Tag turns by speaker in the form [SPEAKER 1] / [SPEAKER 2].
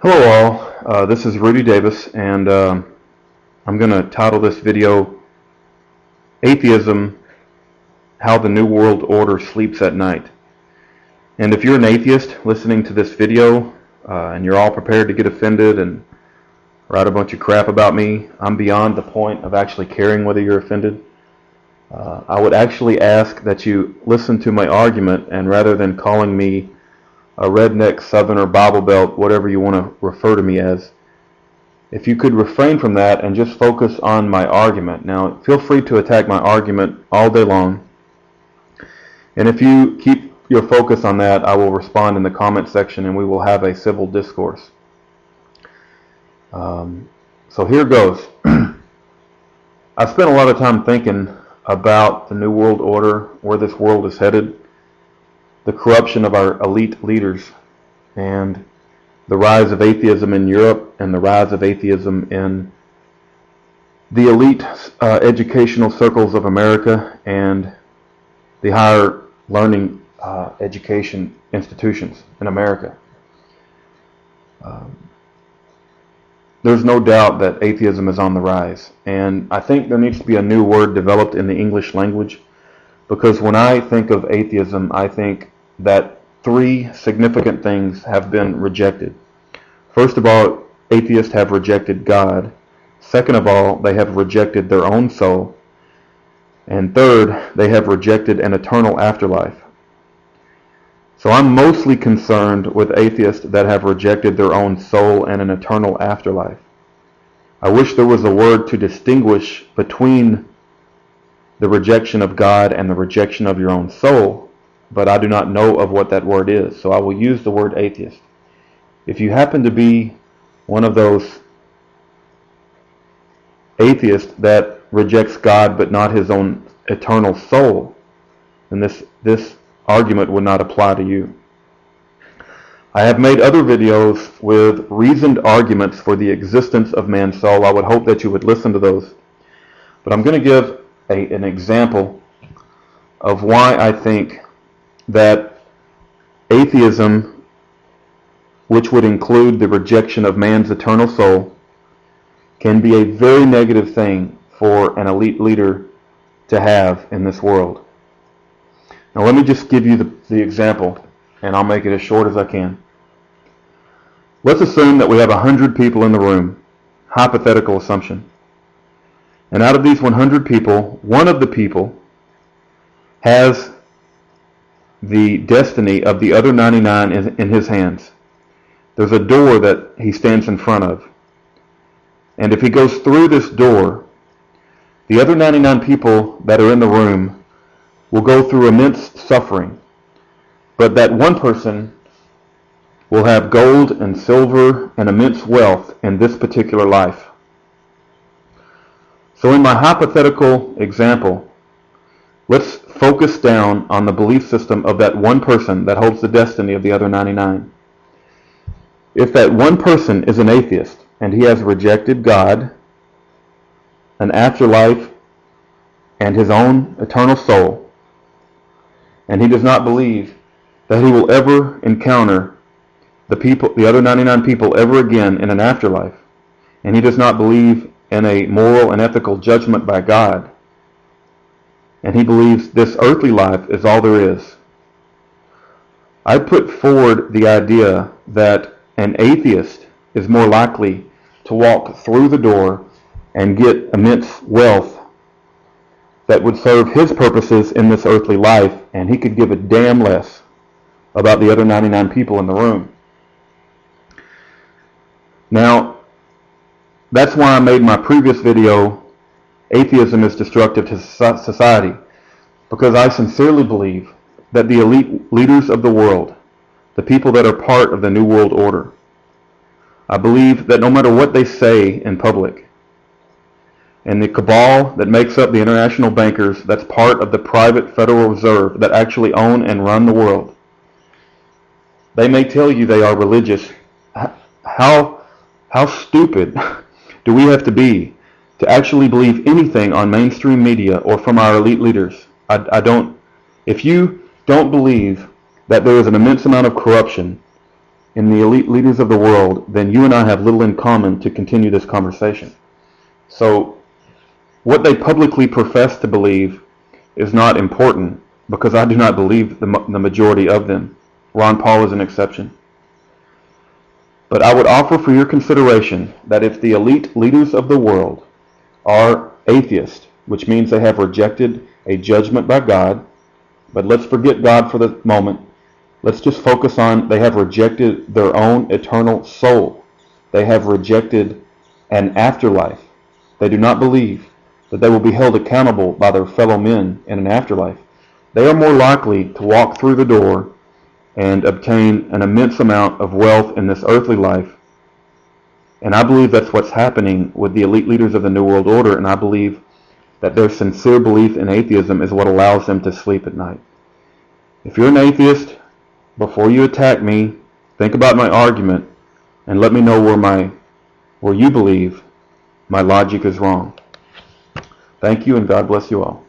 [SPEAKER 1] Hello all, this is Rudy Davis, and I'm going to title this video, Atheism, How the New World Order Sleeps at Night. And if you're an atheist listening to this video, and you're all prepared to get offended and write a bunch of crap about me, I'm beyond the point of actually caring whether you're offended. I would actually ask that you listen to my argument, and rather than calling me a redneck, southerner, Bible belt, whatever you want to refer to me as, if you could refrain from that and just focus on my argument. Now, feel free to attack my argument all day long, and if you keep your focus on that, I will respond in the comment section and we will have a civil discourse. So here goes. I spent a lot of time thinking about the New World Order, where this world is headed, the corruption of our elite leaders, and the rise of atheism in Europe and the rise of atheism in the elite educational circles of America and the higher learning education institutions in America. There's no doubt that atheism is on the rise, and I think there needs to be a new word developed in the English language, because when I think of atheism, I think that three significant things have been rejected. First of all, atheists have rejected God. Second of all, they have rejected their own soul. And third, they have rejected an eternal afterlife. So I'm mostly concerned with atheists that have rejected their own soul and an eternal afterlife. I wish there was a word to distinguish between the rejection of God and the rejection of your own soul, but I do not know of what that word is, so I will use the word atheist. If you happen to be one of those atheists that rejects God but not his own eternal soul, then this argument would not apply to you. I have made other videos with reasoned arguments for the existence of man's soul. I would hope that you would listen to those. But I'm going to give an example of why I think that atheism, which would include the rejection of man's eternal soul, can be a very negative thing for an elite leader to have in this world. Now let me just give you the example, and I'll make it as short as I can. Let's assume that we have 100 people in the room, hypothetical assumption. And out of these 100 people, one of the people has the destiny of the other 99 in his hands. There's a door that he stands in front of. And if he goes through this door, the other 99 people that are in the room will go through immense suffering. But that one person will have gold and silver and immense wealth in this particular life. So in my hypothetical example, let's focus down on the belief system of that one person that holds the destiny of the other 99. If that one person is an atheist and he has rejected God, an afterlife, and his own eternal soul, and he does not believe that he will ever encounter the other 99 people ever again in an afterlife, and he does not believe in a moral and ethical judgment by God, and he believes this earthly life is all there is, I put forward the idea that an atheist is more likely to walk through the door and get immense wealth that would serve his purposes in this earthly life, and he could give a damn less about the other 99 people in the room. Now, that's why I made my previous video, Atheism is Destructive to Society, because I sincerely believe that the elite leaders of the world, the people that are part of the New World Order, I believe that no matter what they say in public, and the cabal that makes up the international bankers that's part of the private Federal Reserve that actually own and run the world, they may tell you they are religious. How stupid do we have to be to actually believe anything on mainstream media or from our elite leaders? If you don't believe that there is an immense amount of corruption in the elite leaders of the world, then you and I have little in common to continue this conversation. So what they publicly profess to believe is not important, because I do not believe the majority of them. Ron Paul is an exception. But I would offer for your consideration that if the elite leaders of the world are atheists, which means they have rejected a judgment by God, but let's forget God for the moment. Let's just focus on they have rejected their own eternal soul. They have rejected an afterlife. They do not believe that they will be held accountable by their fellow men in an afterlife. They are more likely to walk through the door and obtain an immense amount of wealth in this earthly life. And I believe that's what's happening with the elite leaders of the New World Order, and I believe that their sincere belief in atheism is what allows them to sleep at night. If you're an atheist, before you attack me, think about my argument and let me know where you believe my logic is wrong. Thank you, and God bless you all.